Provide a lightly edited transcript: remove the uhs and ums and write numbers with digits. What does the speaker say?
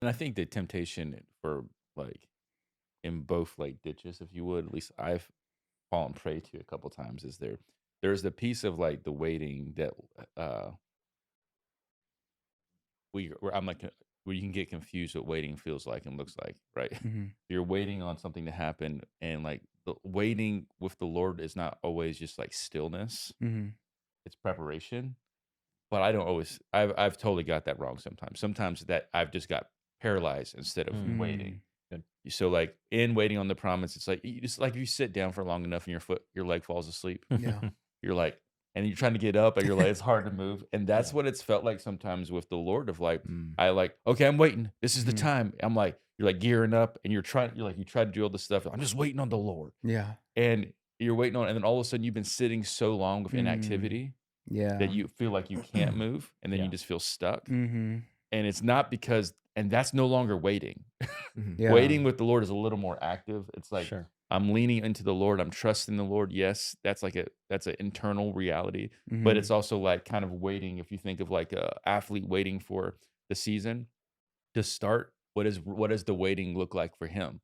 And I think the temptation for like in both like ditches, if you would, at least I've fallen prey to a couple times, is there's the piece of like the waiting that uh where I'm like where you can get confused what waiting feels like and looks like, right? Mhm. You're waiting on something to happen, and like the waiting with the Lord is not always just like stillness; Mhm. it's preparation. But I don't always. I've totally got that wrong sometimes. Sometimes that I've just got paralyzed instead of Mm, waiting. Mm. good. So like in waiting on the promise, it's like you just like if you sit down for long enough and your leg falls asleep, Yeah. you're like, and you're trying to get up and you're like, it's hard to move. And that's Yeah. what it's felt like sometimes with the Lord of like, Mm. I like, okay, I'm waiting. This is the Mhm. time. I'm like, you're like gearing up and you're like, you try to do all this stuff. I'm just waiting on the Lord. Yeah. And you're waiting on, and then all of a sudden you've been sitting so long with Mm. inactivity that Yeah. you feel like you can't move and then you Yeah. just feel stuck. Mhm. And it's not because, and that's no longer waiting. Mhm. Yeah. Waiting with the Lord is a little more active. It's like Sure. I'm leaning into the Lord. I'm trusting the Lord. Yes, that's an internal reality, but it's Mhm. also like kind of waiting. If you think of like a athlete waiting for the season to start, what does the waiting look like for him?